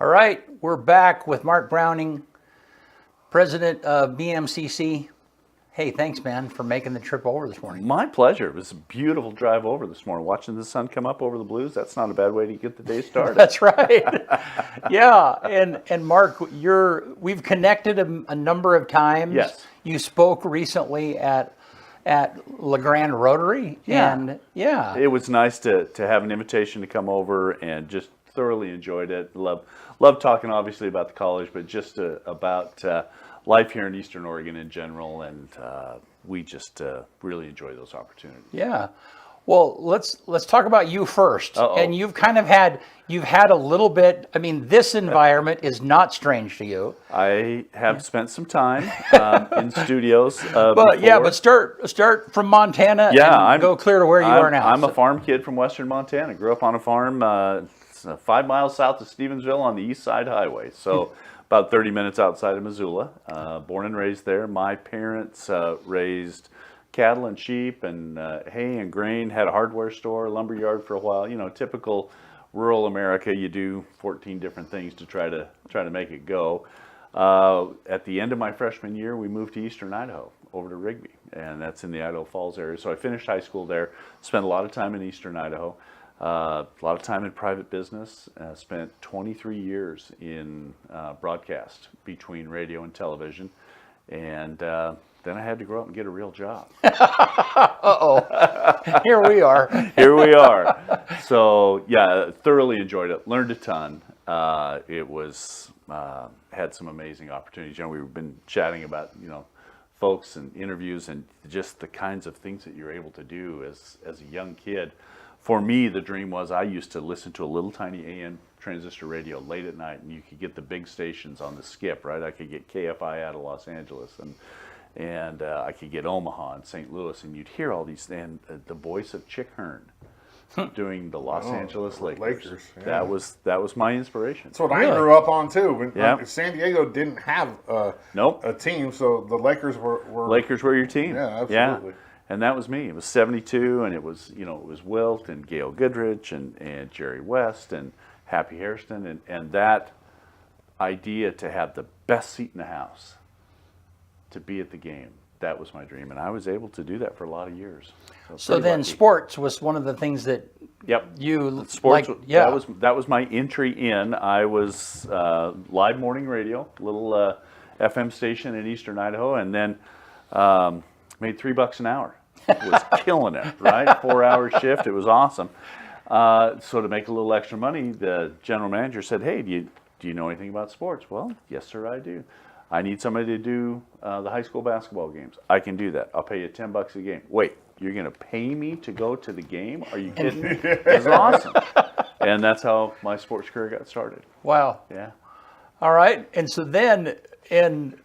All right, we're back with Mark Browning, president of BMCC. Hey, thanks, man, for making the trip over this morning. My pleasure. It was a beautiful drive over this morning. Watching the sun come up over the blues, that's not a bad way to get the day started. That's right. Yeah, and Mark, we've connected a number of times. Yes. You spoke recently at La Grande Rotary. Yeah. And yeah. It was nice to have an invitation to come over and just thoroughly enjoyed it. Love talking, obviously, about the college, but just about life here in Eastern Oregon in general, and we just really enjoy those opportunities. Yeah. Well, let's talk about you first. Uh-oh. And you've had a little bit. I mean, this environment is not strange to you. I have spent some time in studios. But start from Montana. Yeah, and go clear to where you are now. I'm a farm kid from Western Montana. Grew up on a farm 5 miles south of Stevensville on the East Side Highway. So. About 30 minutes outside of Missoula. Born and raised there. My parents raised cattle and sheep and hay and grain, had a hardware store, lumber yard for a while. You know, typical rural America. You do 14 different things to try to make it go. At the end of my freshman year, we moved to Eastern Idaho, over to Rigby, and that's in the Idaho Falls area. So I finished high school there, spent a lot of time in Eastern Idaho. A lot of time in private business. Spent 23 years in broadcast between radio and television, and then I had to grow up and get a real job. Uh-oh. Here we are. Here we are. So yeah, thoroughly enjoyed it. Learned a ton. It was had some amazing opportunities. You know, we've been chatting about folks and interviews and just the kinds of things that you're able to do as a young kid. For me, the dream was I used to listen to a little tiny AM transistor radio late at night, and you could get the big stations on the skip, right? I could get KFI out of Los Angeles, and I could get Omaha and St. Louis, and you'd hear all these, and the voice of Chick Hearn doing the Los Angeles Lakers. Yeah. That was my inspiration. That's what I grew up on too. When, Yeah. San Diego didn't have a team, so the Lakers were Lakers were your team. Yeah, absolutely. Yeah. And that was me. It was 72, and it was Wilt and Gail Goodrich and Jerry West and Happy Hairston, and that idea to have the best seat in the house, to be at the game, that was my dream, and I was able to do that for a lot of years. So then, lucky. Sports was one of the things that you Sports. liked. Yeah, that was my entry in. I was live morning radio, little FM station in Eastern Idaho, and then. Made $3 an hour. Was killing it, right? 4-hour shift. It was awesome. So to make a little extra money, the general manager said, "Hey, do you know anything about sports?" Well, yes, sir, I do. I need somebody to do the high school basketball games. I can do that. I'll pay you $10 a game. Wait, you're going to pay me to go to the game? Are you kidding me? It was awesome. And that's how my sports career got started. Wow. Yeah. All right. And so then, and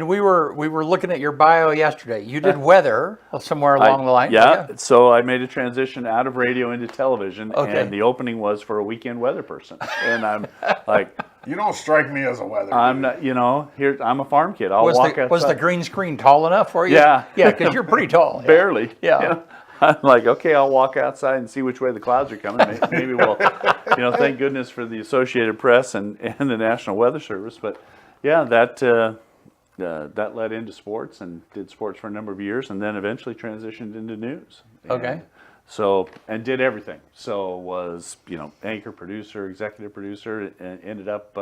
we were looking at your bio yesterday. You did weather somewhere along the line. Yeah. So I made a transition out of radio into television, Okay. and the opening was for a weekend weather person. And I'm like, You don't strike me as a weather. I'm dude. not, here I'm a farm kid. I'll walk outside. Was the green screen tall enough for you? Yeah. Yeah, because you're pretty tall. Yeah. Barely. Yeah. You know? I'm like, okay, I'll walk outside and see which way the clouds are coming. Maybe we'll, thank goodness for the Associated Press and the National Weather Service. But yeah, that led into sports, and did sports for a number of years, and then eventually transitioned into news. Okay. So, and did everything. So was, anchor producer, executive producer, and ended up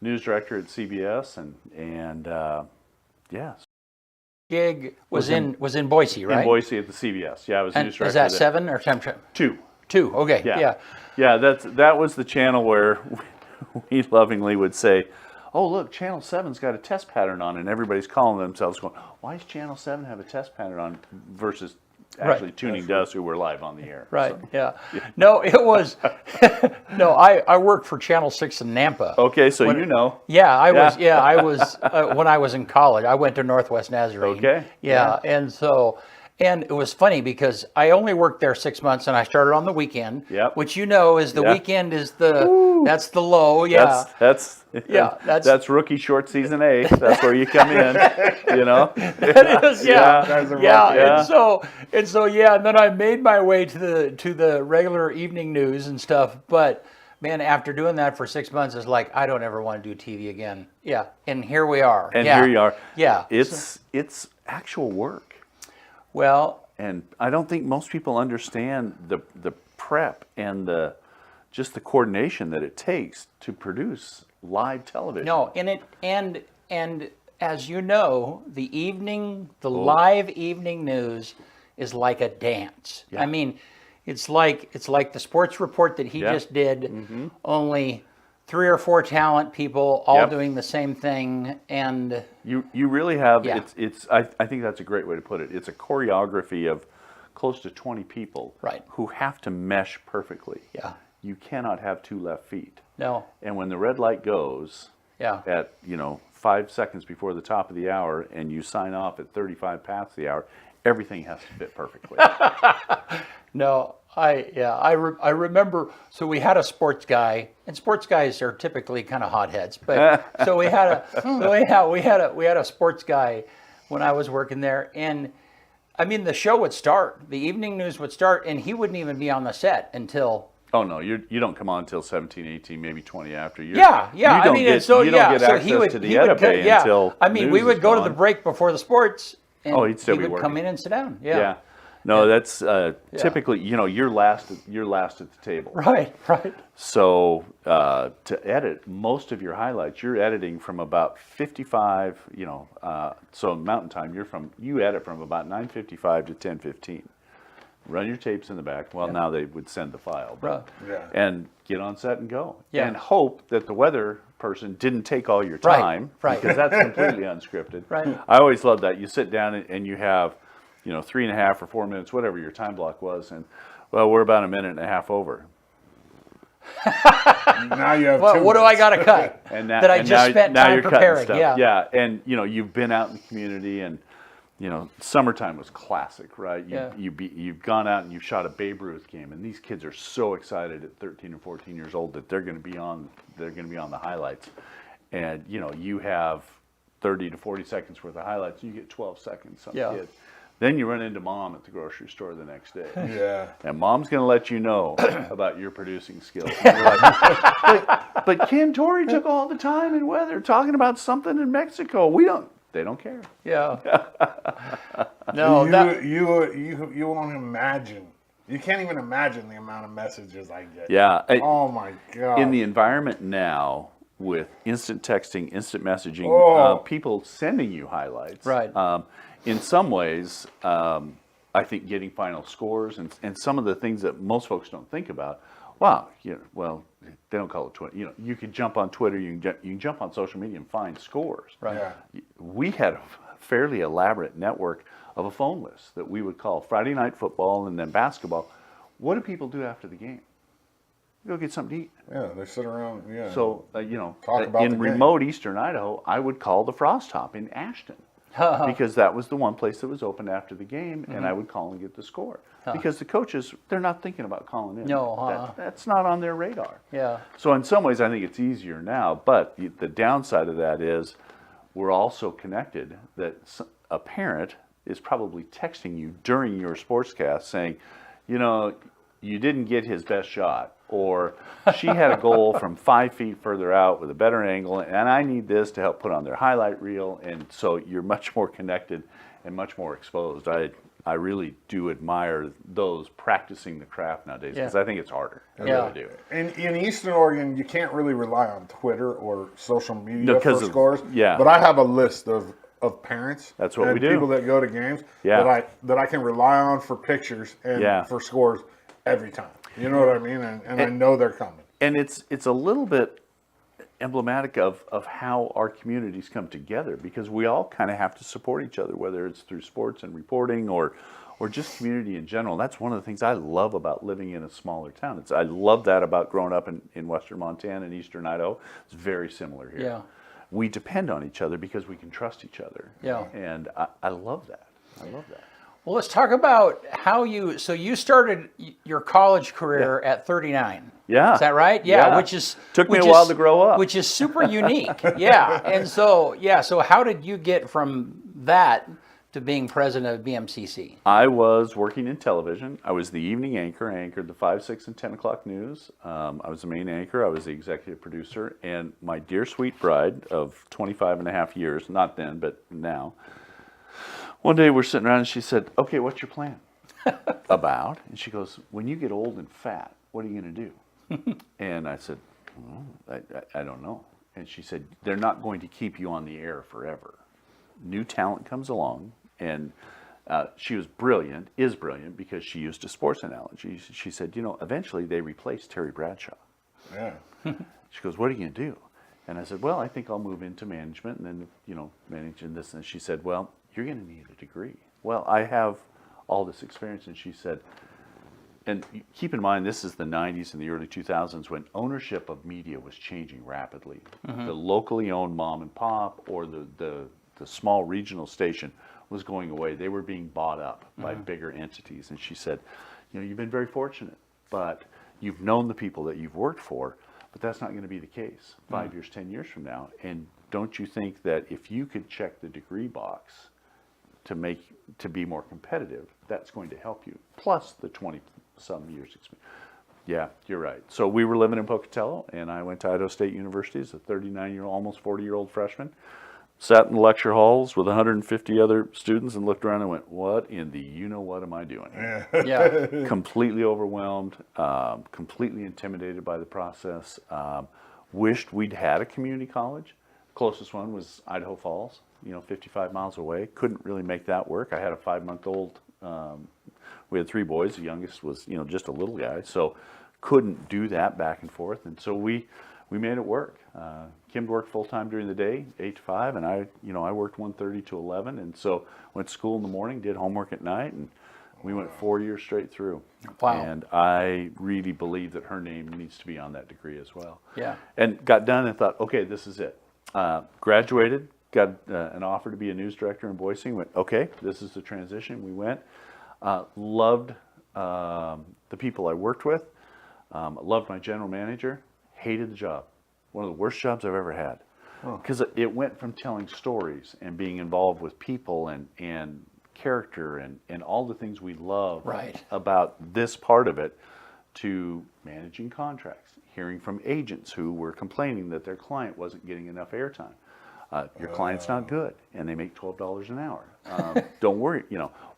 news director at CBS, and yeah. Gig was in Boise, right? In Boise at the CBS. Yeah, I was And news director. is that there. 7 or 10? 2? 2. Okay. Yeah. Yeah, that was the channel where we lovingly would say, "Oh, look, Channel 7's got a test pattern on," and everybody's calling themselves going, "Why does Channel 7 have a test pattern on?" versus actually tuning to us who were live on the air. Right. So. Yeah. No, it was. No, I worked for Channel 6 in Nampa. Okay, so Yeah, I was. Yeah, I was when I was in college. I went to Northwest Nazarene. Okay. Yeah, and it was funny because I only worked there 6 months, and I started on the weekend. Yep. Which is the weekend is that's the low. Yeah. That's rookie short season A. That's where you come in. It is. Yeah. Yeah. And so and then I made my way to the regular evening news and stuff, but man, after doing that for 6 months, it's like, I don't ever want to do TV again. Yeah. And here we are. And yeah. here you are. Yeah. It's actual work. Well, And I don't think most people understand the prep and just the coordination that it takes to produce live television. no, and as you know, the live evening news is like a dance. Yeah. I mean, it's like the sports report that he just did, only 3 or 4 talent people all doing the same thing, and You really have I think that's a great way to put it. It's a choreography of close to 20 people who have to mesh perfectly. Yeah. You cannot have 2 left feet. no, And when the red light goes at 5 seconds before the top of the hour and you sign off at 35 past the hour, everything has to fit perfectly. no. I remember. So we had a sports guy, and sports guys are typically kind of hotheads. But so we had a sports guy when I was working there, and I mean the show would start, the evening news would start, and he wouldn't even be on the set until. Oh no, you don't come on until 17, 18, maybe 20 after. You don't get access to the edit bay until I mean, we news would is go to gone. the break before the sports. And he'd still be would working. come in and sit down. Yeah. No, that's typically, you're last at the table. Right. So to edit most of your highlights, you're editing from about 55. So Mountain Time, you edit from about 9:55 to 10:15. Run your tapes in the back. Well, now they would send the file, and get on set and go, and hope that the weather person didn't take all your time, because that's completely unscripted. Right. I always love that. You sit down and you have 3.5 or 4 minutes, whatever your time block was, and we're about a minute and a half over. Now you have what do I got to cut? And that I just spent time preparing. Stuff. And you've been out in the community, and summertime was classic, right? You've gone out and you've shot a Babe Ruth game, and these kids are so excited at 13 or 14 years old that they're going to be on the highlights, and you have 30 to 40 seconds worth of highlights, you get 12 seconds. Some kid. Then you run into mom at the grocery store the next day. Yeah. And mom's going to let you know about your producing skills. And you're like, but Ken Torrey took all the time and weather talking about something in Mexico. They don't care. Yeah. No, you won't imagine. You can't even imagine the amount of messages I get. Yeah. Oh my God. In the environment now with instant texting, instant messaging, people sending you highlights. Right. In some ways, I think getting final scores and some of the things that most folks don't think about. Wow, they don't call it Twitter. You can jump on Twitter, you can jump on social media and find scores. Right. Yeah. We had a fairly elaborate network of a phone list that we would call Friday night football and then basketball. What do people do after the game? Go get something to eat. Yeah, they sit around. Yeah. So Talk about in the game. remote eastern Idaho, I would call the Frost Top in Ashton. Because that was the one place that was open after the game, and I would call and get the score. Because the coaches, they're not thinking about calling in. No, that's not on their radar. Yeah. So in some ways, I think it's easier now. But the downside of that is we're also connected that a parent is probably texting you during your sportscast saying, you didn't get his best shot, or she had a goal from 5 feet further out with a better angle, and I need this to help put on their highlight reel. And so you're much more connected and much more exposed. I really do admire those practicing the craft nowadays, because I think it's harder. I really do. In Eastern Oregon, you can't really rely on Twitter or social media for scores. Yeah. But I have a list of parents. That's what and we do. People that go to games that I can rely on for pictures and for scores every time. You know what I mean? And I know they're coming. And it's a little bit emblematic of how our communities come together, because we all kind of have to support each other, whether it's through sports and reporting or just community in general. That's one of the things I love about living in a smaller town. I love that about growing up in western Montana and eastern Idaho. It's very similar here. Yeah. We depend on each other because we can trust each other. Yeah. And I love that. I love that. Well, let's talk about how you started your college career at 39. Yeah. Is that right? Yeah. Which is took me a while to grow up. Which is super unique. Yeah. And so how did you get from that to being president of BMCC? I was working in television. I was the evening anchor. I anchored the 5, 6, and 10 o'clock news. I was the main anchor. I was the executive producer. And my dear sweet bride of 25 and a half years, not then, but now, one day we're sitting around and she said, okay, what's your plan? About? And she goes, when you get old and fat, what are you going to do? And I said, well, I don't know. And she said, they're not going to keep you on the air forever. New talent comes along. And she was brilliant, is brilliant, because she used a sports analogy. She said, you know, eventually they replaced Terry Bradshaw. Yeah. She goes, what are you going to do? And I said, well, I think I'll move into management and then, you know, managing this. And she said, well, you're going to need a degree. Well, I have all this experience. And she said, and keep in mind, this is the 90s and the early 2000s when ownership of media was changing rapidly. The locally owned mom and pop or the small regional station was going away. They were being bought up by bigger entities. And she said, you know, you've been very fortunate, but you've known the people that you've worked for, but that's not going to be the case 5 years, 10 years from now. And don't you think that if you could check the degree box to be more competitive, that's going to help you, plus the 20-some years experience. Yeah, you're right. So we were living in Pocatello, and I went to Idaho State University as a 39-year-old, almost 40-year-old freshman. Sat in the lecture halls with 150 other students and looked around and went, what in the you-know-what am I doing? Yeah. Completely overwhelmed, completely intimidated by the process. Wished we'd had a community college. Closest one was Idaho Falls, 55 miles away. Couldn't really make that work. I had a 5-month-old. We had 3 boys. The youngest was, just a little guy. So couldn't do that back and forth. And so we made it work. Kim worked full-time during the day, 8 to 5, and I worked 1:30 to 11, and so went to school in the morning, did homework at night, and we went 4 years straight through. Wow. And I really believe that her name needs to be on that degree as well. Yeah. And got done and thought, okay, this is it. Graduated, got an offer to be a news director in Boise, went, okay, this is the transition. We went. Loved the people I worked with. Loved my general manager. Hated the job. One of the worst jobs I've ever had. Because it went from telling stories and being involved with people and character and all the things we love about this part of it to managing contracts, hearing from agents who were complaining that their client wasn't getting enough airtime. Your client's not good and they make $12 an hour. Don't worry,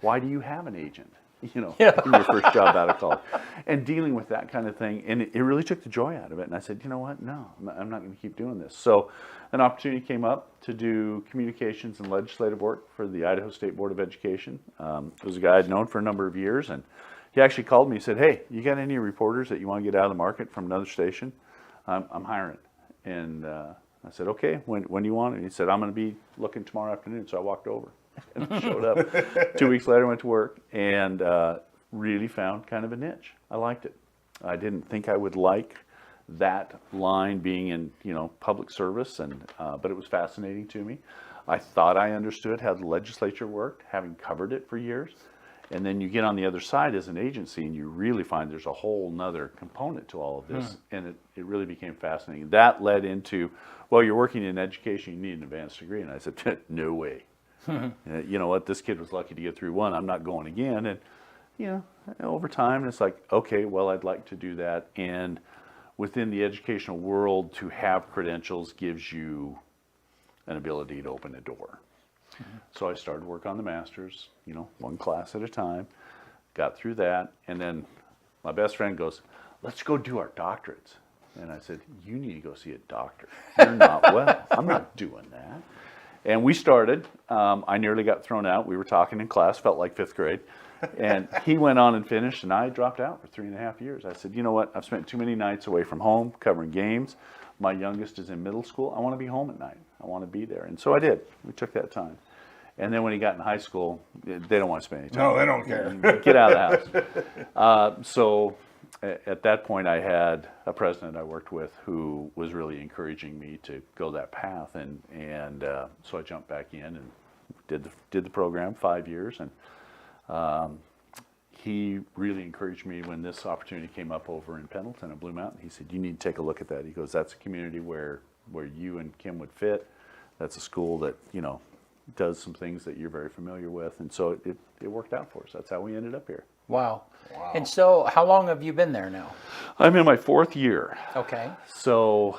why do you have an agent? In your first job out of college, and dealing with that kind of thing, and it really took the joy out of it. And I said, you know what? No, I'm not going to keep doing this. So, an opportunity came up to do communications and legislative work for the Idaho State Board of Education. It was a guy I'd known for a number of years, and he actually called me. He said, "Hey, you got any reporters that you want to get out of the market from another station? I'm hiring." And I said, "Okay, when do you want it?" And he said, "I'm going to be looking tomorrow afternoon." So I walked over. And showed up. 2 weeks later, went to work and really found kind of a niche. I liked it. I didn't think I would like that line being in public service, but it was fascinating to me. I thought I understood how the legislature worked, having covered it for years. And then you get on the other side as an agency, and you really find there's a whole nother component to all of this, and it really became fascinating. That led into, well, you're working in education, you need an advanced degree, and I said, no way. You know what? This kid was lucky to get through one. I'm not going again. And over time, it's like, okay, well, I'd like to do that. And within the educational world, to have credentials gives you an ability to open a door. So I started work on the master's, one class at a time. Got through that, and then my best friend goes, "Let's go do our doctorates." And I said, "You need to go see a doctor. You're not well. I'm not doing that." And we started. I nearly got thrown out. We were talking in class, felt like 5th grade. And he went on and finished, and I dropped out for 3.5 years. I said, you know what? I've spent too many nights away from home covering games. My youngest is in middle school. I want to be home at night. I want to be there. And so I did. We took that time. And then when he got in high school, they don't want to spend any time. No, they don't care. Get out of the house. So at that point, I had a president I worked with who was really encouraging me to go that path, and so I jumped back in and did the program 5 years, and he really encouraged me when this opportunity came up over in Pendleton and Blue Mountain. He said, "You need to take a look at that." He goes, "That's a community where you and Kim would fit. That's a school that does some things that you're very familiar with, and so it worked out for us. That's how we ended up here. Wow. And so how long have you been there now? I'm in my 4th year. Okay. So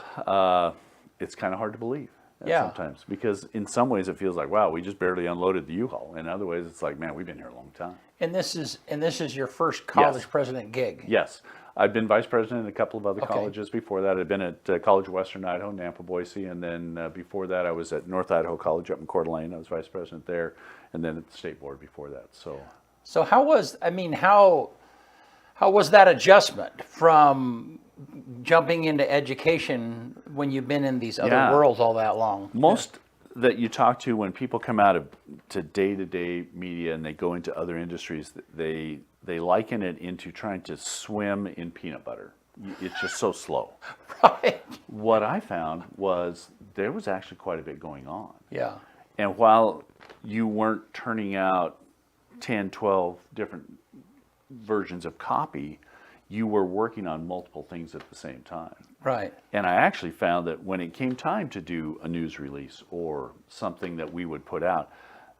it's kind of hard to believe sometimes, because in some ways it feels like, wow, we just barely unloaded the U-Haul. In other ways, it's like, man, we've been here a long time. And this is your first college president gig? Yes. I've been vice president at a couple of other colleges before that. I'd been at College of Western Idaho, Nampa, Boise, and then before that I was at North Idaho College up in Coeur d'Alene. I was vice president there, and then at the state board before that. So how was that adjustment from jumping into education when you've been in these other worlds all that long? Most that you talk to, when people come out to day-to-day media and they go into other industries, they liken it into trying to swim in peanut butter. It's just so slow. Right. What I found was there was actually quite a bit going on. Yeah. And while you weren't turning out 10, 12 different versions of copy, you were working on multiple things at the same time. Right. And I actually found that when it came time to do a news release or something that we would put out,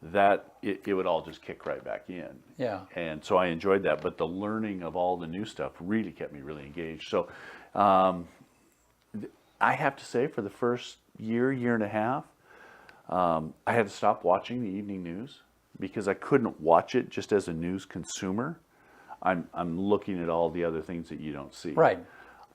that it would all just kick right back in. Yeah. And so I enjoyed that, but the learning of all the new stuff really kept me really engaged. So I have to say, for the first year and a half, I had to stop watching the evening news because I couldn't watch it just as a news consumer. I'm looking at all the other things that you don't see. Right.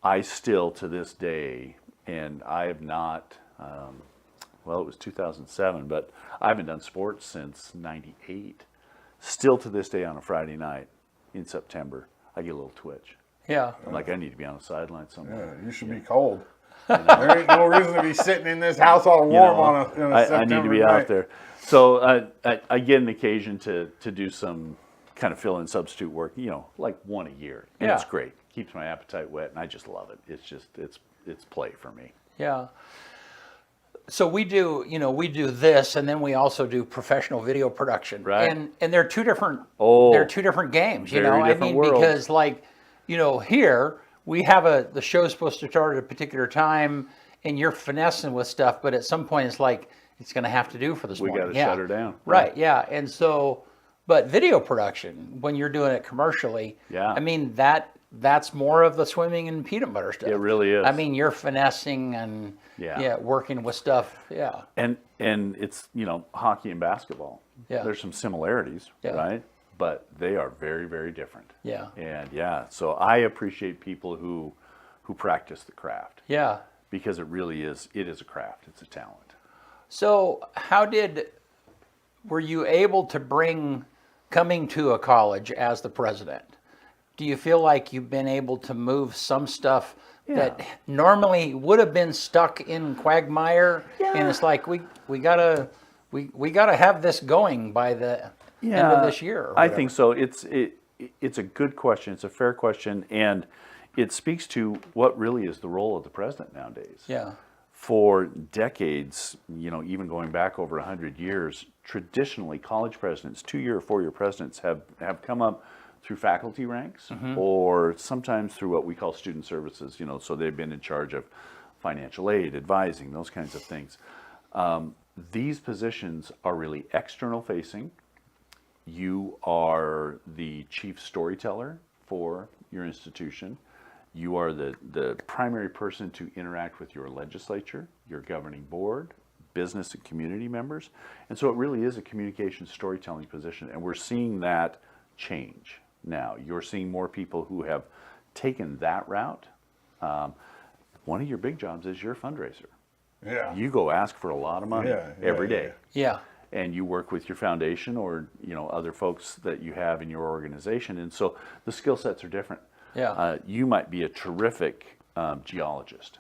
I still, to this day, and I have not, well, it was 2007, but I haven't done sports since '98. Still to this day on a Friday night in September, I get a little twitch. Yeah. I'm like, I need to be on the sideline somewhere. Yeah, you should be cold. There ain't no reason to be sitting in this house all warm on a September I need to be night. out there. So I get an occasion to do some kind of fill-in substitute work, like one a year. And it's great. Keeps my appetite wet, and I just love it. It's just, it's play for me. Yeah. So we do this, and then we also do professional video production. Right. And they're two different games, Very different worlds. Because here we have the show's supposed to start at a particular time, and you're finessing with stuff, but at some point it's like it's going to have to do for this morning. We got to shut her down. Right. Yeah. And so, but video production, when you're doing it commercially, that's more of the swimming and peanut butter stuff. It really is. I mean, you're finessing and working with stuff. Yeah. And it's, hockey and basketball. Yeah. There's some similarities, right? But they are very, very different. Yeah. And so I appreciate people who practice the craft. Yeah. Because it is a craft. It's a talent. So were you able to coming to a college as the president, do you feel like you've been able to move some stuff that normally would have been stuck in quagmire? And it's like we gotta have this going by the end of this year. I think so. It's a good question. It's a fair question, and it speaks to what really is the role of the president nowadays. Yeah. For decades, even going back over 100 years, traditionally college presidents, 2-year or 4-year presidents have come up through faculty ranks, or sometimes through what we call student services, so they've been in charge of financial aid, advising, those kinds of things. These positions are really external facing. You are the chief storyteller for your institution. You are the primary person to interact with your legislature, your governing board, business and community members. And so it really is a communication storytelling position, and we're seeing that change now. You're seeing more people who have taken that route. One of your big jobs is your fundraiser. Yeah. You go ask for a lot of money every day. Yeah. And you work with your foundation or other folks that you have in your organization, and so the skill sets are different. Yeah. You might be a terrific geologist,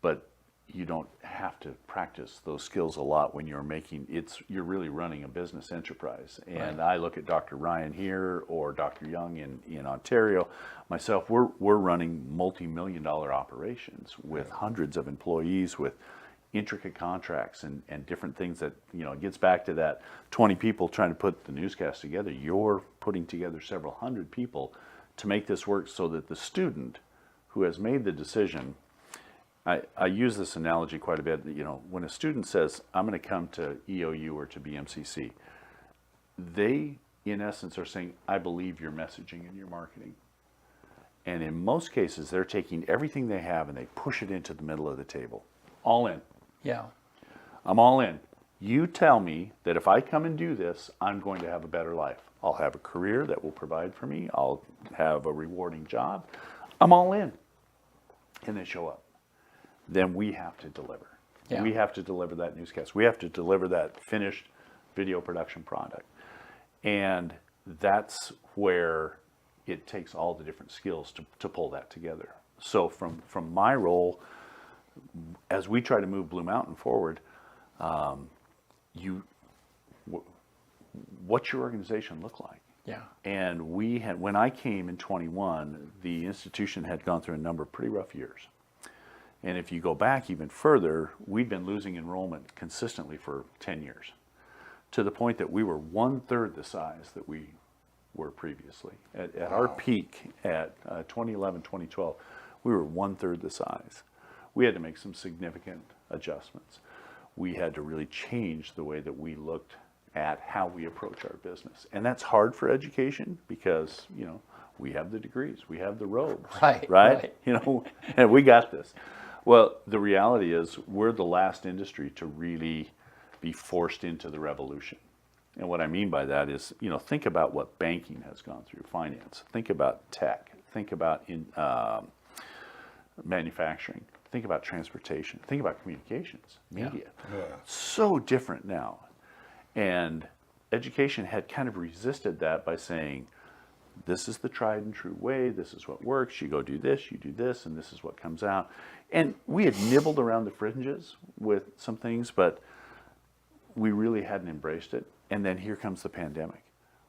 but you don't have to practice those skills a lot when you're really running a business enterprise. And I look at Dr. Ryan here or Dr. Young in Ontario. Myself, we're running multi-million-dollar operations with hundreds of employees, with intricate contracts and different things that, it gets back to that 20 people trying to put the newscast together. You're putting together several hundred people to make this work so that the student who has made the decision I use this analogy quite a bit. You know, when a student says, I'm going to come to EOU or to BMCC, they, in essence, are saying, I believe your messaging and your marketing. And in most cases, they're taking everything they have and they push it into the middle of the table. All in. Yeah. I'm all in. You tell me that if I come and do this, I'm going to have a better life. I'll have a career that will provide for me. I'll have a rewarding job. I'm all in. And they show up. Then we have to deliver. Yeah. We have to deliver that newscast. We have to deliver that finished video production product. And that's where it takes all the different skills to pull that together. So from my role, as we try to move Blue Mountain forward, what's your organization look like? Yeah. And we had, when I came in 21, the institution had gone through a number of pretty rough years. And if you go back even further, we'd been losing enrollment consistently for 10 years, to the point that we were 1/3 the size that we were previously. At our peak at 2011, 2012, we were 1/3 the size. We had to make some significant adjustments. We had to really change the way that we looked at how we approach our business. And that's hard for education because, you know, we have the degrees, we have the robes, right? You know, and we got this. Well, the reality is we're the last industry to really be forced into the revolution. And what I mean by that is, you know, think about what banking has gone through, finance. Think about tech. Think about manufacturing. Think about transportation. Think about communications, media. Yeah. So different now. And education had kind of resisted that by saying, this is the tried and true way, this is what works, you go do this, you do this, and this is what comes out. And we had nibbled around the fringes with some things, but we really hadn't embraced it. And then here comes the pandemic.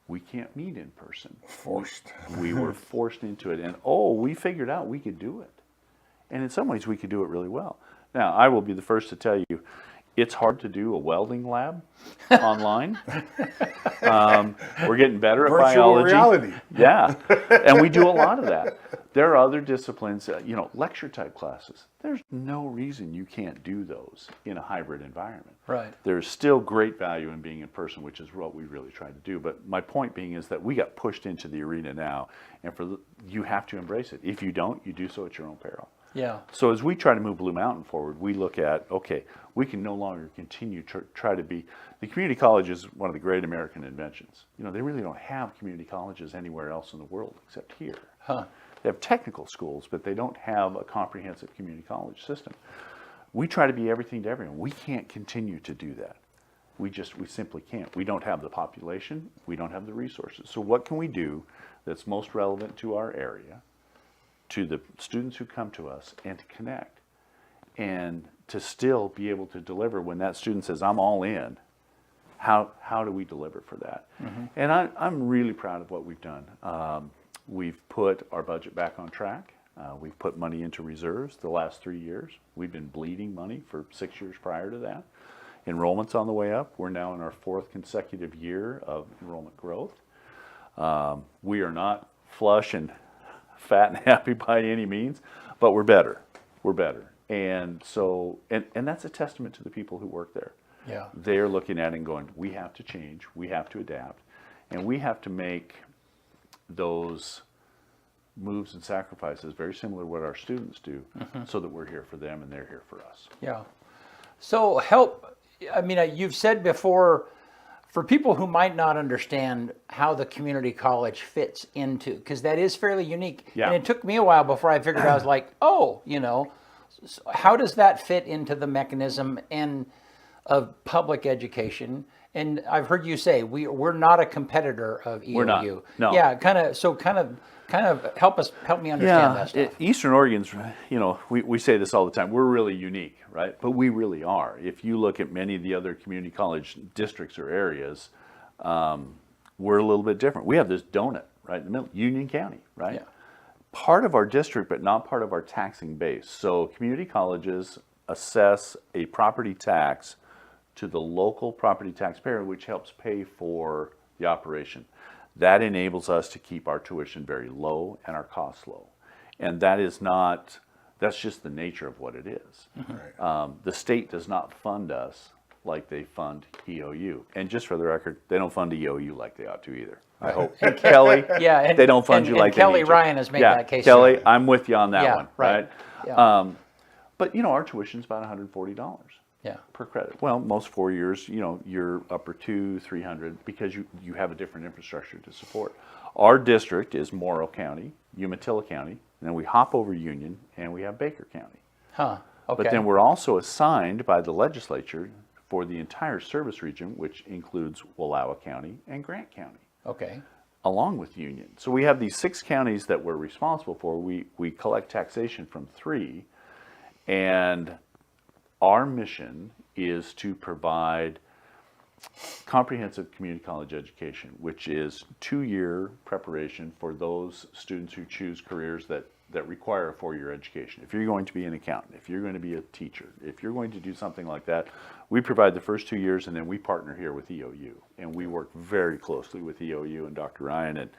We can't meet in person. Forced. We were forced into it. And we figured out we could do it. And in some ways we could do it really well. Now, I will be the first to tell you, it's hard to do a welding lab online. We're getting better at biology. Reality. Yeah, and we do a lot of that. There are other disciplines, you know, lecture type classes. There's no reason you can't do those in a hybrid environment. Right. There's still great value in being in person, which is what we really try to do. But my point being is that we got pushed into the arena now, and you have to embrace it. If you don't, you do so at your own peril. Yeah. So as we try to move Blue Mountain forward, we look at, okay, we can no longer continue to try to be, the community college is one of the great American inventions. You know, they really don't have community colleges anywhere else in the world except here. Huh. They have technical schools, but they don't have a comprehensive community college system. We try to be everything to everyone. We can't continue to do that. We simply can't. We don't have the population. We don't have the resources. So what can we do that's most relevant to our area, to the students who come to us, and to connect, and to still be able to deliver when that student says, I'm all in? How do we deliver for that? Mm-hmm. And I'm really proud of what we've done. We've put our budget back on track. We've put money into reserves the last 3 years. We've been bleeding money for 6 years prior to that. Enrollment's on the way up. We're now in our 4th consecutive year of enrollment growth. We are not flush and fat and happy by any means, but we're better. We're better. And so, and that's a testament to the people who work there. Yeah. They're looking at it and going, we have to change, we have to adapt, and we have to make those moves and sacrifices very similar to what our students do, so that we're here for them and they're here for us. Yeah. So you've said before, for people who might not understand how the community college fits into, because that is fairly unique. Yeah. And it took me a while before I figured out, I was like, so how does that fit into the mechanism of public education? And I've heard you say we're not a competitor of EOU. We're not. No. Yeah, kind of help me understand that stuff. Eastern Oregon's, you know, we say this all the time. We're really unique, right? But we really are. If you look at many of the other community college districts or areas, we're a little bit different. We have this donut right in the middle, Union County, right? Yeah. Part of our district, but not part of our taxing base. So community colleges assess a property tax to the local property taxpayer, which helps pay for the operation. That enables us to keep our tuition very low and our costs low. And that That's just the nature of what it is. Right. The state does not fund us like they fund EOU. And just for the record, they don't fund EOU like they ought to either. I hope. And Kelly, Yeah, and, they don't fund you like Kelly they need to. Ryan has made that case. Kelly, I'm with you on that Yeah, one. right. Right. Yeah. But our tuition's about $140 Yeah. per credit. Well, most 4 years, you're upper 200-300 because you have a different infrastructure to support. Our district is Morrow County, Umatilla County, and then we hop over Union and we have Baker County. Huh. Okay. But then we're also assigned by the legislature for the entire service region, which includes Wallowa County and Grant County, Okay. along with Union. So we have these 6 counties that we're responsible for. We collect taxation from 3, and our mission is to provide comprehensive community college education, which is 2-year preparation for those students who choose careers that require a 4-year education. If you're going to be an accountant, if you're going to be a teacher, if you're going to do something like that, we provide the first 2 years, and then we partner here with EOU. And we work very closely with EOU and Dr. Ryan, and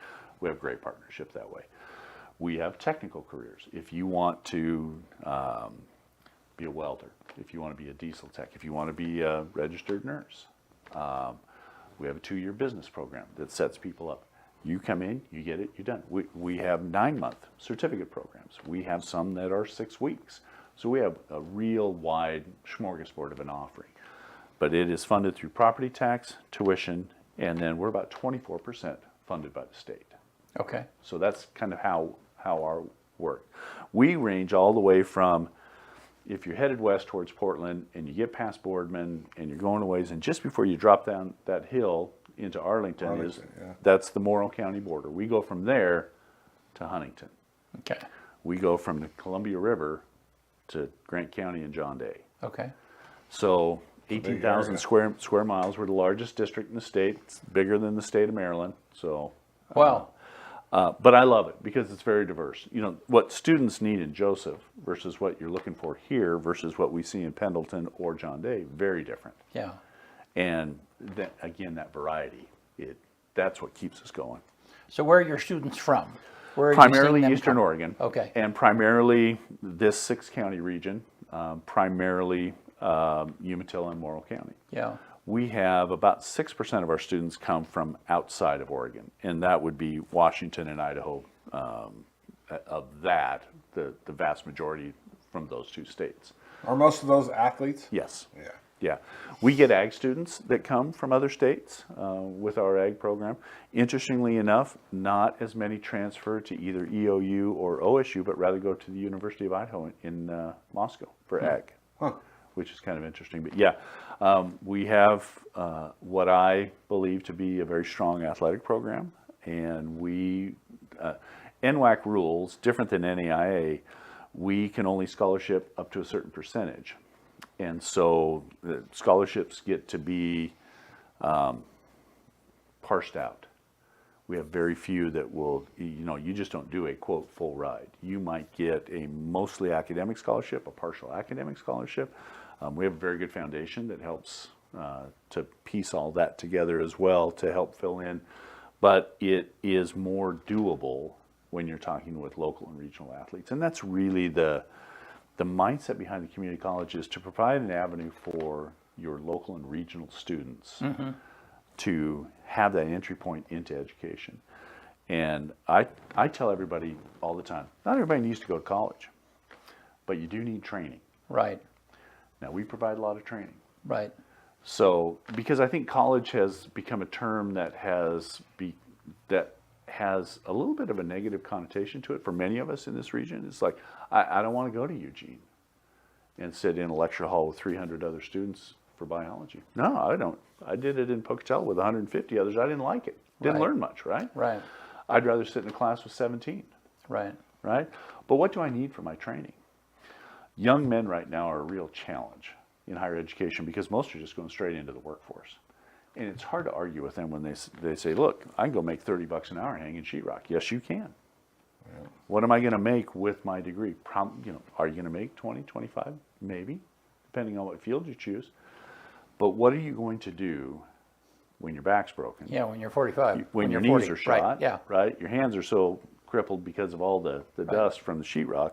we have great partnership that way. We have technical careers. If you want to be a welder, if you want to be a diesel tech, if you want to be a registered nurse, we have a 2-year business program that sets people up. You come in, you get it, you're done. We have 9-month certificate programs. We have some that are 6 weeks. So we have a real wide smorgasbord of an offering. But it is funded through property tax, tuition, and then we're about 24% funded by the state. Okay. So that's kind of how our work. We range all the way from, if you're headed west towards Portland and you get past Boardman and you're going a ways, and just before you drop down that hill into Arlington, that's the Morrow County border. We go from there to Huntington. Okay. We go from the Columbia River to Grant County and John Day. Okay. So 18,000 square miles. We're the largest district in the state. It's bigger than the state of Maryland. So Wow. but I love it because it's very diverse. What students need in Joseph versus what you're looking for here versus what we see in Pendleton or John Day, very different. Yeah. And then, again, that variety, that's what keeps us going. So where are your students from? Where are you Primarily seeing them Eastern come? Oregon. Okay. And primarily this 6-county region, primarily Umatilla and Morrow County. Yeah. We have about 6% of our students come from outside of Oregon, and that would be Washington and Idaho. Of that, the vast majority from those 2 states. Are most of those athletes? Yes. Yeah. Yeah. We get ag students that come from other states with our ag program. Interestingly enough, not as many transfer to either EOU or OSU, but rather go to the University of Idaho in Moscow for ag. Huh. Which is kind of interesting. But yeah, we have what I believe to be a very strong athletic program, and NWAC rules, different than NAIA, we can only scholarship up to a certain percentage. And so the scholarships get to be parsed out. We have very few that will, you just don't do a, quote, full ride. You might get a mostly academic scholarship, a partial academic scholarship. We have a very good foundation that helps to piece all that together as well to help fill in. But it is more doable when you're talking with local and regional athletes. And that's really the mindset behind the community college, is to provide an avenue for your local and regional students to have that entry point into education. And I tell everybody all the time, not everybody needs to go to college, but you do need training. Right. Now, we provide a lot of training. Right. So, because I think college has become a term that has a little bit of a negative connotation to it for many of us in this region. It's like, I don't want to go to Eugene and sit in a lecture hall with 300 other students for biology. No, I don't. I did it in Pocatello with 150 others. I didn't like it. Didn't learn much, right? Right. I'd rather sit in a class with 17. Right. Right? But what do I need for my training? Young men right now are a real challenge in higher education because most are just going straight into the workforce. And it's hard to argue with them when they say, look, I can go make $30 an hour hanging sheetrock. Yes, you can. Yeah. What am I going to make with my degree? Are you going to make 20, 25? Maybe, depending on what field you choose. But what are you going to do when your back's broken? Yeah, when you're 45. When your knees 40, are shot, right? Yeah. Right? Your hands are so crippled because of all the dust from the sheetrock.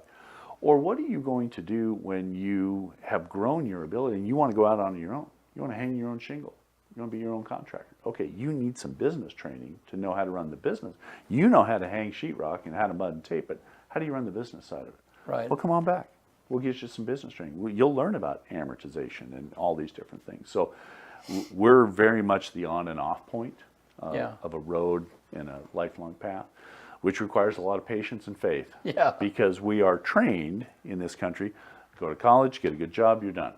Or what are you going to do when you have grown your ability and you want to go out on your own? You want to hang your own shingle. You want to be your own contractor. Okay, you need some business training to know how to run the business. You know how to hang sheetrock and how to mud and tape, but how do you run the business side of it? Right. Well, come on back. We'll get you some business training. You'll learn about amortization and all these different things. So we're very much the on and off point of a road and a lifelong path, which requires a lot of patience and faith. Yeah. Because we are trained in this country, go to college, get a good job, you're done.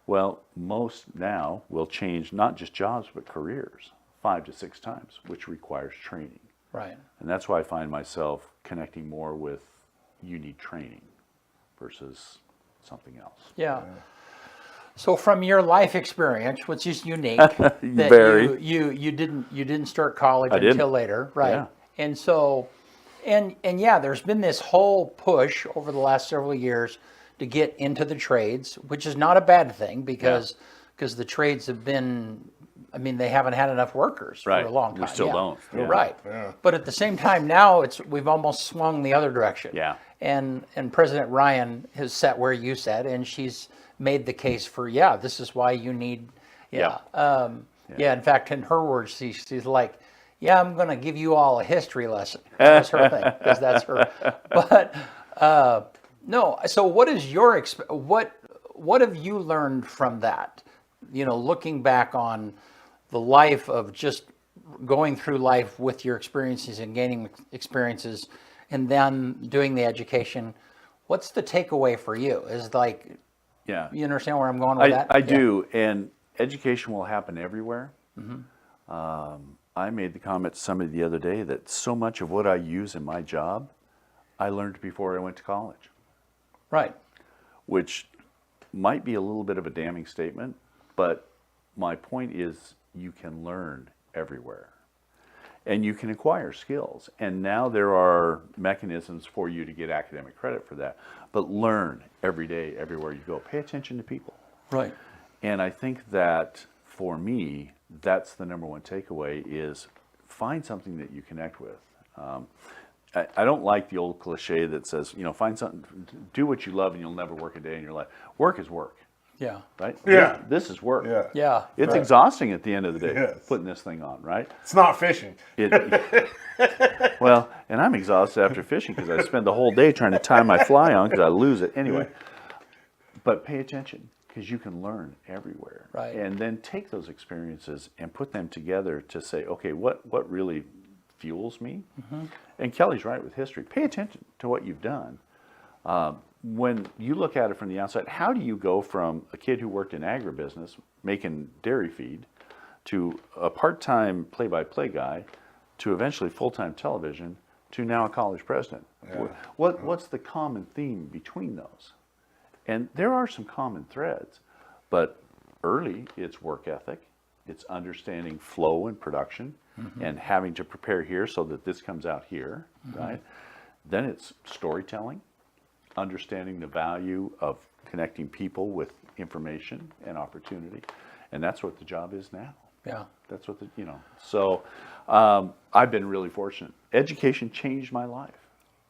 Well, most now will change not just jobs, but careers 5 to 6 times, which requires training. Right. And that's why I find myself connecting more with you need training versus something else. Yeah. So from your life experience, which is unique, that Very. you didn't start college didn't. until later, right? Yeah. And so, and yeah, there's been this whole push over the last several years to get into the trades, which is not a bad thing because the trades have been, I mean, they haven't had enough workers for a long time. We still don't. Yeah. Right. Yeah. But at the same time, now we've almost swung the other direction. Yeah. And President Ryan has sat where you sat, and she's made the case for, this is why you need, in fact, in her words, she's like, I'm going to give you all a history lesson. That's her thing, because that's her. But no, so what is your what have you learned from that? You know, looking back on the life of just going through life with your experiences and gaining experiences, and then doing the education. What's the takeaway for you? Is like, you understand where I'm going with that? I do, and education will happen everywhere. I made the comment to somebody the other day that so much of what I use in my job, I learned before I went to college. Right. Which might be a little bit of a damning statement, but my point is you can learn everywhere. And you can acquire skills. And now there are mechanisms for you to get academic credit for that. But learn every day, everywhere you go. Pay attention to people. Right. And I think that for me, that's the number one takeaway is find something that you connect with. I don't like the old cliche that says, find something, do what you love and you'll never work a day in your life. Work is work. Yeah. Right? Yeah. This is work. Yeah. Yeah. It's exhausting at the end of the day, Yes. putting this thing on, right? It's not fishing. Well, and I'm exhausted after fishing because I spend the whole day trying to tie my fly on because I lose it. Anyway, but pay attention because you can learn everywhere. Right. And then take those experiences and put them together to say, okay, what really fuels me? And Kelly's right with history. Pay attention to what you've done. When you look at it from the outside, how do you go from a kid who worked in agribusiness making dairy feed to a part-time play-by-play guy to eventually full-time television to now a college president? Yeah. What's the common theme between those? And there are some common threads, but early it's work ethic, it's understanding flow and production and having to prepare here so that this comes out here, right? Then it's storytelling, understanding the value of connecting people with information and opportunity. And that's what the job is now. Yeah. That's what so I've been really fortunate. Education changed my life.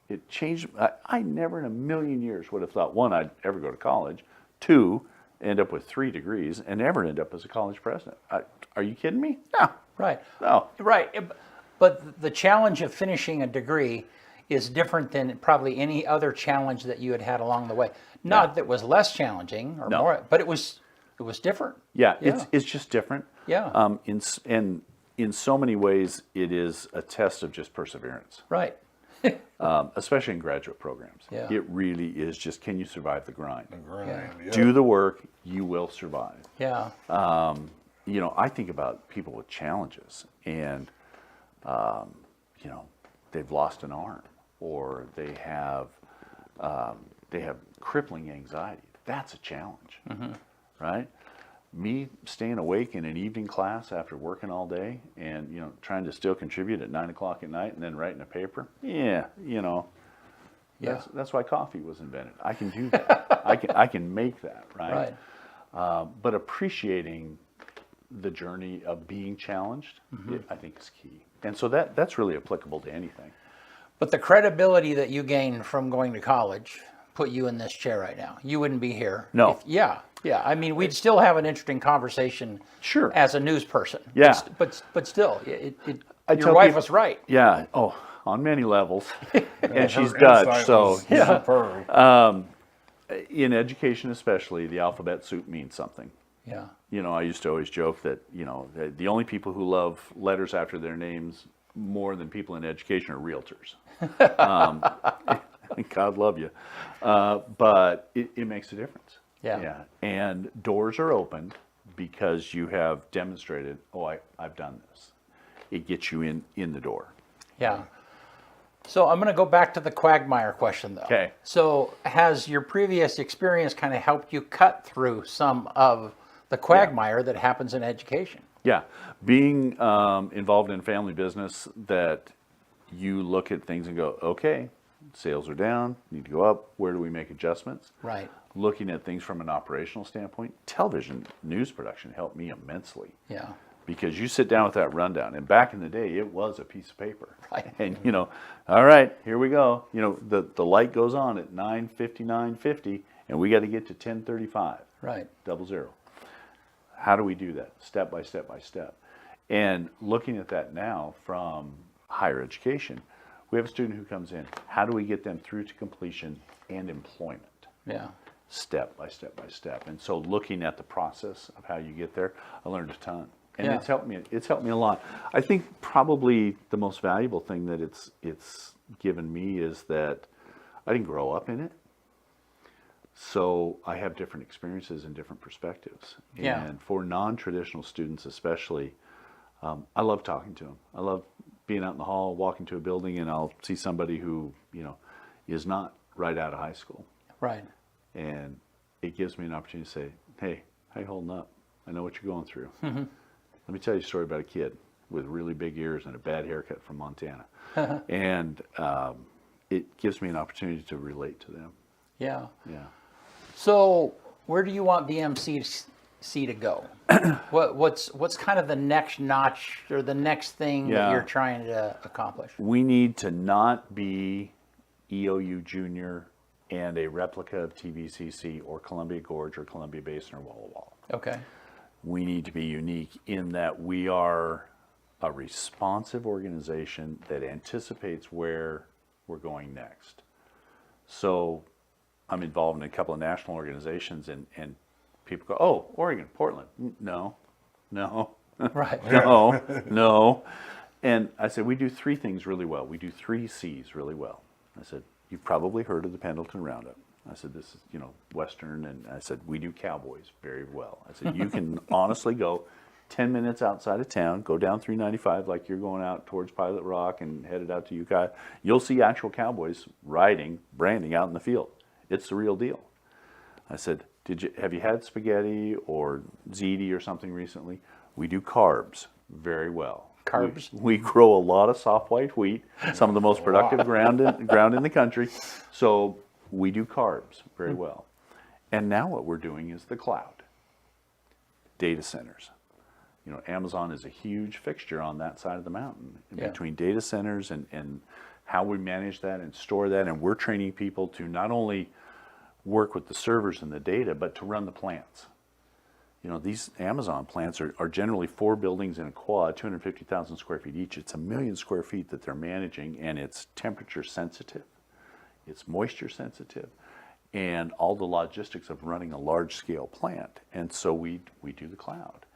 It changed, I never in a million years would have thought, one, I'd ever go to college, two, end up with 3 degrees and never end up as a college president. Are you kidding me? No. Right. No. Right. But the challenge of finishing a degree is different than probably any other challenge that you had along the way. Not that it was less challenging or more, but it was different. Yeah. It's just different. Yeah. In so many ways, it is a test of just perseverance. Right. Especially in graduate programs. Yeah. It really is just, can you survive the grind? Yeah. Do the work, you will survive. Yeah. I think about people with challenges and, they've lost an arm or they have crippling anxiety. That's a challenge, right? Me staying awake in an evening class after working all day and, trying to still contribute at 9 o'clock at night and then writing a paper. That's why coffee was invented. I can do that. I can make that, right? But appreciating the journey of being challenged, I think is key. And so that's really applicable to anything. But the credibility that you gained from going to college put you in this chair right now. You wouldn't be here. No. Yeah. I mean, we'd still have an interesting conversation. Sure. As a news person. Yeah. But still, I your tell wife people- was right. Yeah. Oh, on many levels. And she's Her Dutch, insight so was superb. in education especially, the alphabet soup means something. Yeah. You know, I used to always joke that, you know, the only people who love letters after their names more than people in education are realtors. God love you. But it makes a difference. Yeah. And doors are opened because you have demonstrated, I've done this. It gets you in the door. Yeah. So I'm going to go back to the quagmire question, though. Okay. So has your previous experience kind of helped you cut through some of the quagmire that happens in education? Yeah. Being involved in family business, that you look at things and go, okay, sales are down, need to go up. Where do we make adjustments? Right. Looking at things from an operational standpoint, television news production helped me immensely. Yeah. Because you sit down with that rundown, and back in the day, it was a piece of paper. Right. And, you know, all right, here we go. You know, the light goes on at 9:59:50, and we got to get to 10:35. Right. 00. How do we do that? Step by step by step. And looking at that now from higher education, we have a student who comes in. How do we get them through to completion and employment? Yeah. Step by step by step. And so looking at the process of how you get there, I learned a ton. And Yeah. it's helped me a lot. I think probably the most valuable thing that it's given me is that I didn't grow up in it. So I have different experiences and different perspectives. Yeah. And for non-traditional students especially, I love talking to them. I love being out in the hall, walking to a building, and I'll see somebody who, you know, is not right out of high school. Right. And it gives me an opportunity to say, hey, how you holding up? I know what you're going through. Mm-hmm. Let me tell you a story about a kid with really big ears and a bad haircut from Montana. And it gives me an opportunity to relate to them. Yeah. Yeah. So where do you want VMC to go? What's kind of the next notch or the next thing that you're trying to accomplish? We need to not be EOU Junior and a replica of TVCC or Columbia Gorge or Columbia Basin or Walla Walla. Okay. We need to be unique in that we are a responsive organization that anticipates where we're going next. So I'm involved in a couple of national organizations, and people go, oh, Oregon, Portland. No. Right. No. And I said, we do three things really well. We do 3 C's really well. I said, you've probably heard of the Pendleton Roundup. I said, this is, you know, Western. And I said, we do cowboys very well. I said, you can honestly go 10 minutes outside of town, go down 395 like you're going out towards Pilot Rock and headed out to Ukiah. You'll see actual cowboys riding, branding out in the field. It's the real deal. I said, have you had spaghetti or ziti or something recently? We do carbs very well. Carbs? We grow a lot of soft white wheat, some of the most productive ground in the country. So we do carbs very well. And now what we're doing is the cloud. Data centers. You know, Amazon is a huge fixture on that side of the mountain. Yeah. Between data centers and how we manage that and store that, and we're training people to not only work with the servers and the data, but to run the plants. You know, these Amazon plants are generally 4 buildings in a quad, 250,000 square feet each. It's 1 million square feet that they're managing, and it's temperature sensitive, it's moisture sensitive, and all the logistics of running a large scale plant. And so we do the cloud.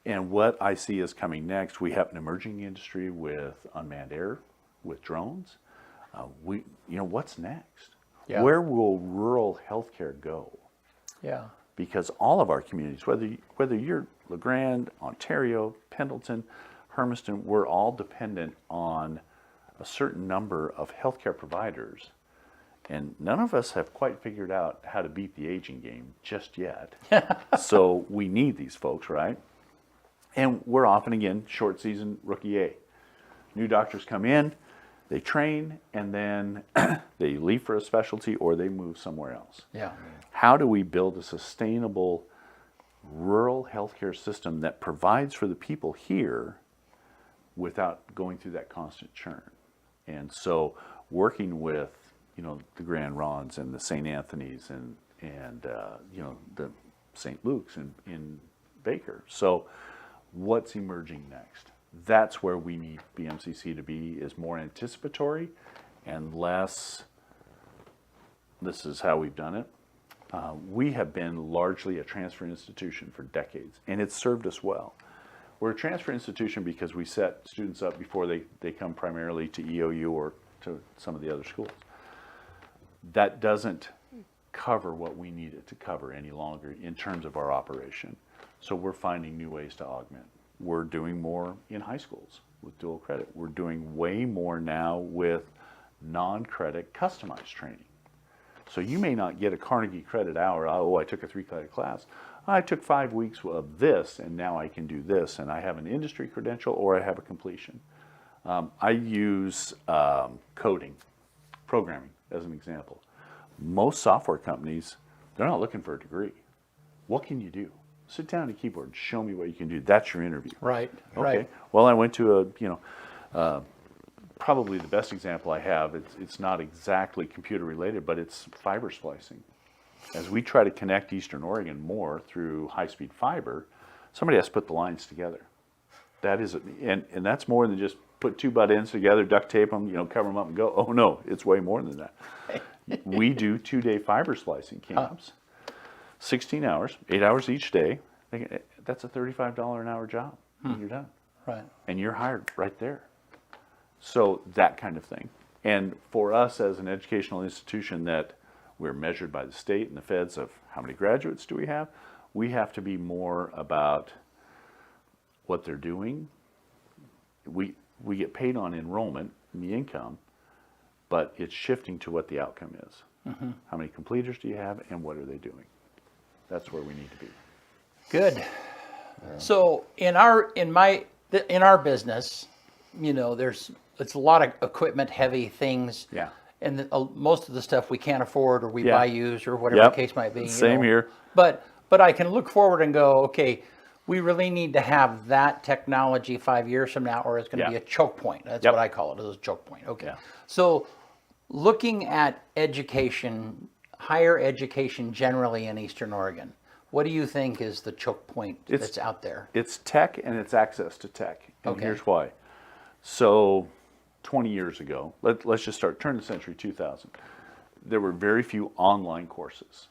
And what I see is coming next, we have an emerging industry with unmanned air, with drones. What's next? Yeah. Where will rural healthcare go? Yeah. Because all of our communities, whether you're LeGrand, Ontario, Pendleton, Hermiston, we're all dependent on a certain number of healthcare providers. And none of us have quite figured out how to beat the aging game just yet. So we need these folks, right? And we're often, again, short season rookie A. New doctors come in, they train, and then they leave for a specialty or they move somewhere else. Yeah. How do we build a sustainable rural healthcare system that provides for the people here without going through that constant churn? And so working with the Grand Ronds and the St. Anthony's and the St. Luke's in Baker. So what's emerging next? That's where we need BMCC to be, is more anticipatory and less, this is how we've done it. We have been largely a transfer institution for decades, and it's served us well. We're a transfer institution because we set students up before they come primarily to EOU or to some of the other schools. That doesn't cover what we need it to cover any longer in terms of our operation. So we're finding new ways to augment. We're doing more in high schools with dual credit. We're doing way more now with non-credit customized training. So you may not get a Carnegie credit hour. Oh, I took a 3-credit class. I took 5 weeks of this, and now I can do this, and I have an industry credential or I have a completion. I use coding, programming as an example. Most software companies, they're not looking for a degree. What can you do? Sit down at a keyboard and show me what you can do. That's your interview. Right. Okay. Right. Well, I went to probably the best example I have. It's not exactly computer related, but it's fiber splicing. As we try to connect Eastern Oregon more through high-speed fiber, somebody has to put the lines together. That is, and that's more than just put 2 butt ends together, duct tape them, cover them up and go. Oh no, it's way more than that. We do 2-day fiber splicing camps, 16 hours, 8 hours each day. That's a $35 an hour job. And you're done. Right. And you're hired right there. So that kind of thing. And for us as an educational institution that we're measured by the state and the feds of how many graduates do we have to be more about what they're doing. We get paid on enrollment and the income, but it's shifting to what the outcome is. Mm-hmm. How many completers do you have and what are they doing? That's where we need to be. Good. So in our business, it's a lot of equipment, heavy things. Yeah. And most of the stuff we can't afford, or we buy used, or whatever the case might be. Same here. But I can look forward and go, okay, we really need to have that technology 5 years from now, or it's going to be a choke point. That's what I call it, is a choke point. Okay. Yeah. So looking at education, higher education generally in Eastern Oregon, what do you think is the choke point that's out there? It's tech and it's access to tech. And here's why. So 20 years ago, let's just turn the century 2000. There were very few online courses,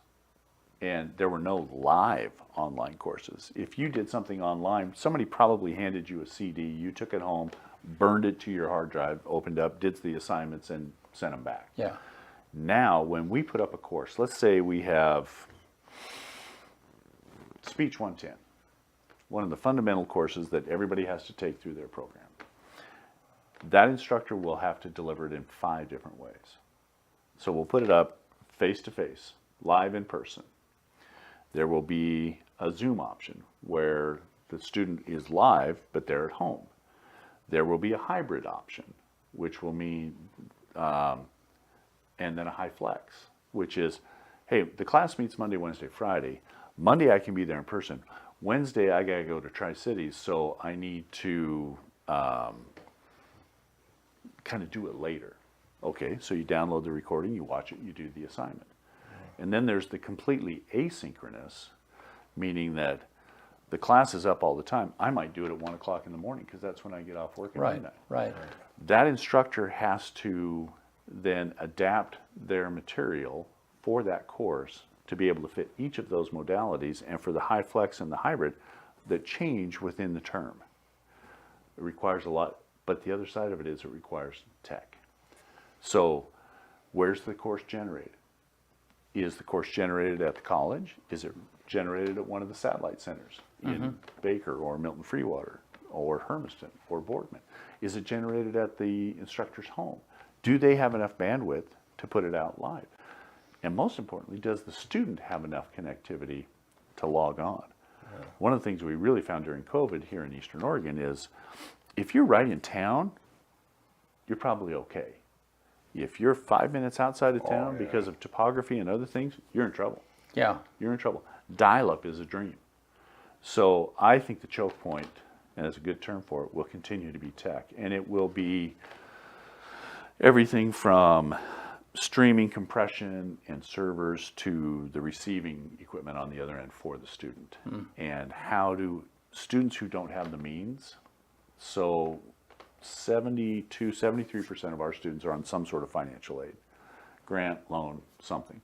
and there were no live online courses. If you did something online, somebody probably handed you a CD, you took it home, burned it to your hard drive, opened up, did the assignments, and sent them back. Yeah. Now, when we put up a course, let's say we have Speech 110, one of the fundamental courses that everybody has to take through their program. That instructor will have to deliver it in 5 different ways. So we'll put it up face-to-face, live in person. There will be a Zoom option where the student is live, but they're at home. There will be a hybrid option, which will mean, and then a high flex, which is, hey, the class meets Monday, Wednesday, Friday. Monday I can be there in person. Wednesday I gotta go to Tri-Cities, so I need to kind of do it later. Okay, so you download the recording, you watch it, you do the assignment. And then there's the completely asynchronous, meaning that the class is up all the time. I might do it at 1 o'clock in the morning because that's when I get off work at midnight. Right. That instructor has to then adapt their material for that course to be able to fit each of those modalities, and for the high flex and the hybrid that change within the term. It requires a lot. But the other side of it is it requires tech. So where's the course generated? Is the course generated at the college? Is it generated at one of the satellite centers in Baker or Milton Freewater or Hermiston or Boardman? Is it generated at the instructor's home? Do they have enough bandwidth to put it out live? And most importantly, does the student have enough connectivity to log on? Yeah. One of the things we really found during COVID here in Eastern Oregon is if you're right in town, you're probably okay. If you're 5 minutes outside of town because of topography and other things, you're in trouble. Yeah. You're in trouble. Dial-up is a dream. So I think the choke point, and that's a good term for it, will continue to be tech. And it will be everything from streaming, compression, and servers to the receiving equipment on the other end for the student. And how do students who don't have the means, so 73% of our students are on some sort of financial aid, grant, loan, something.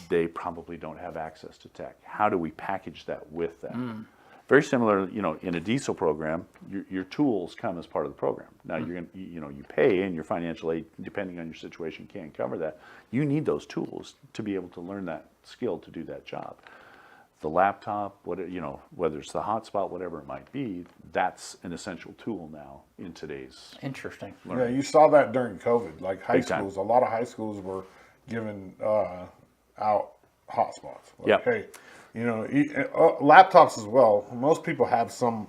They probably don't have access to tech. How do we package that with them? Very similar, in a diesel program, your tools come as part of the program. Now you're going to, you pay, and your financial aid, depending on your situation, can't cover that. You need those tools to be able to learn that skill to do that job. The laptop, whether it's the hotspot, whatever it might be, that's an essential tool now in today's Interesting. learning. Yeah, you saw that during COVID. Like high Big time. schools, a lot of high schools were giving out hotspots. Like, Yep. hey, laptops as well. Most people have some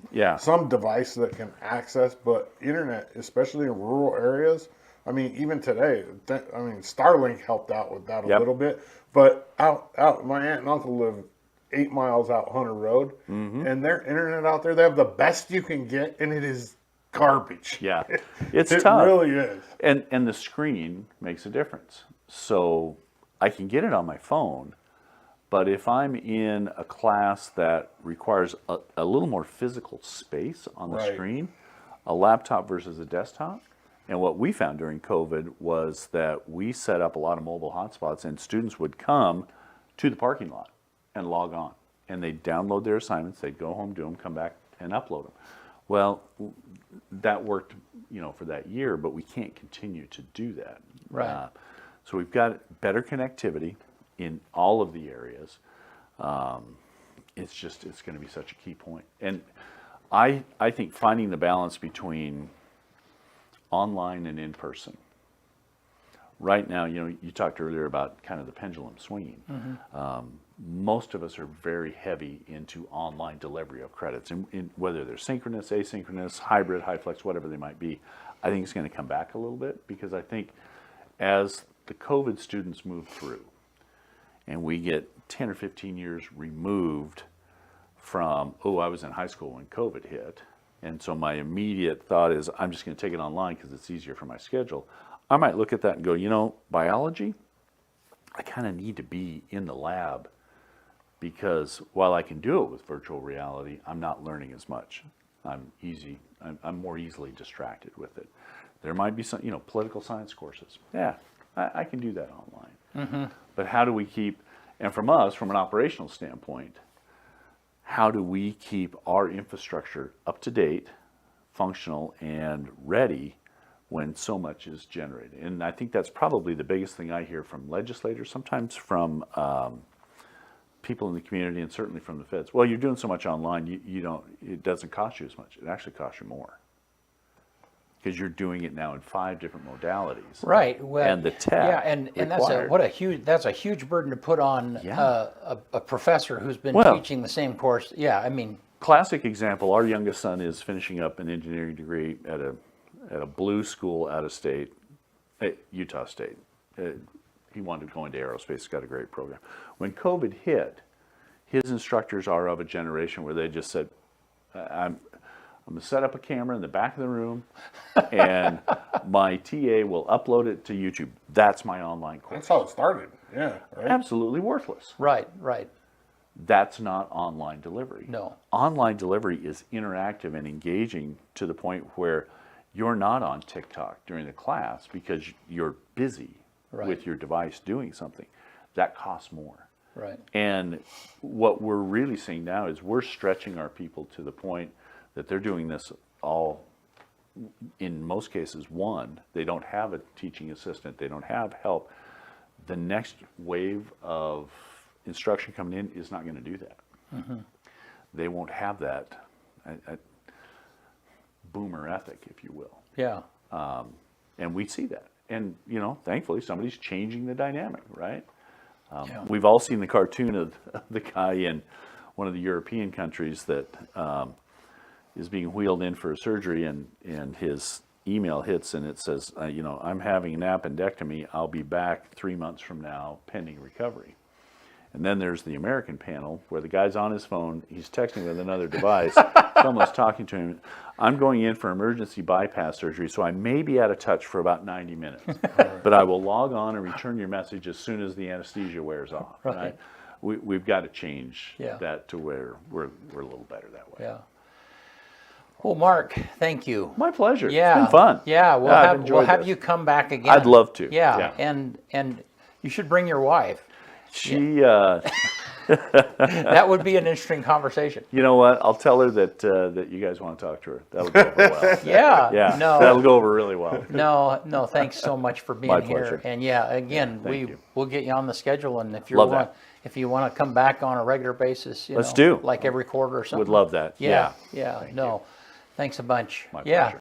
device that can access, but internet, especially in rural areas. I mean, even today, Starlink helped out with that a little bit. But out, my aunt and uncle live 8 miles out Hunter Road, and their internet out there, they have the best you can get, and it is garbage. Yeah, it's It tough. really is. And the screen makes a difference. So I can get it on my phone, but if I'm in a class that requires a little more physical space on the screen, a laptop versus a desktop. And what we found during COVID was that we set up a lot of mobile hotspots, and students would come to the parking lot and log on. And they'd download their assignments, they'd go home, do them, come back and upload them. Well, that worked, for that year, but we can't continue to do that. Right. So we've got better connectivity in all of the areas. It's going to be such a key point. And I think finding the balance between online and in person. Right now, you talked earlier about kind of the pendulum swinging. Most of us are very heavy into online delivery of credits, and whether they're synchronous, asynchronous, hybrid, high flex, whatever they might be. I think it's going to come back a little bit, because I think as the COVID students move through and we get 10 or 15 years removed from, I was in high school when COVID hit, and so my immediate thought is I'm just going to take it online because it's easier for my schedule. I might look at that and go, biology, I kind of need to be in the lab, because while I can do it with virtual reality, I'm not learning as much. I'm more easily distracted with it. There might be some, political science courses. Yeah, I can do that online. But how do we keep, and from us, from an operational standpoint, how do we keep our infrastructure up to date, functional, and ready when so much is generated? And I think that's probably the biggest thing I hear from legislators, sometimes from people in the community, and certainly from the feds. Well, you're doing so much online, it doesn't cost you as much. It actually costs you more, because you're doing it now in 5 different modalities. Right. Well, and the tech. and required. that's a huge burden to put on a professor who's been teaching the same course. Yeah, I mean, classic example. Our youngest son is finishing up an engineering degree at a blue school out of state, at Utah State. He wanted to go into aerospace. He's got a great program. When COVID hit, his instructors are of a generation where they just said, I'm going to set up a camera in the back of the room, and my TA will upload it to YouTube. That's my online course. That's how it started. Yeah. Right? Absolutely worthless. right. That's not online delivery. No. Online delivery is interactive and engaging to the point where you're not on TikTok during the class because you're busy with your device doing something. That costs more. Right. And what we're really seeing now is we're stretching our people to the point that they're doing this all, in most cases, they don't have a teaching assistant, they don't have help. The next wave of instruction coming in is not going to do that. They won't have that boomer ethic, if you will. Yeah. And we see that. And, thankfully somebody's changing the dynamic, right? We've all seen the cartoon of the guy in one of the European countries that is being wheeled in for a surgery, and his email hits and it says, I'm having an appendectomy. I'll be back 3 months from now pending recovery. And then there's the American panel where the guy's on his phone, he's texting with another device, someone's talking to him. I'm going in for emergency bypass surgery, so I may be out of touch for about 90 minutes. But I will log on and return your message as soon as the anesthesia wears off. Right? We've got to change that to where we're a little better that way. Yeah. Well, Mark, thank you. My pleasure. Yeah. It's been fun. Yeah, we'll have you come back again. I'd love to. Yeah. And you should bring your wife. She that would be an interesting conversation. You know what? I'll tell her that you guys want to talk to her. That'll go over well. Yeah. No. That'll go over really well. No. Thanks so much for being My here. pleasure. And again, we'll get you on the schedule. And if you want to come back on a regular basis, Let's do like every quarter or something. Would love that. Yeah. No. Thanks a bunch. My pleasure.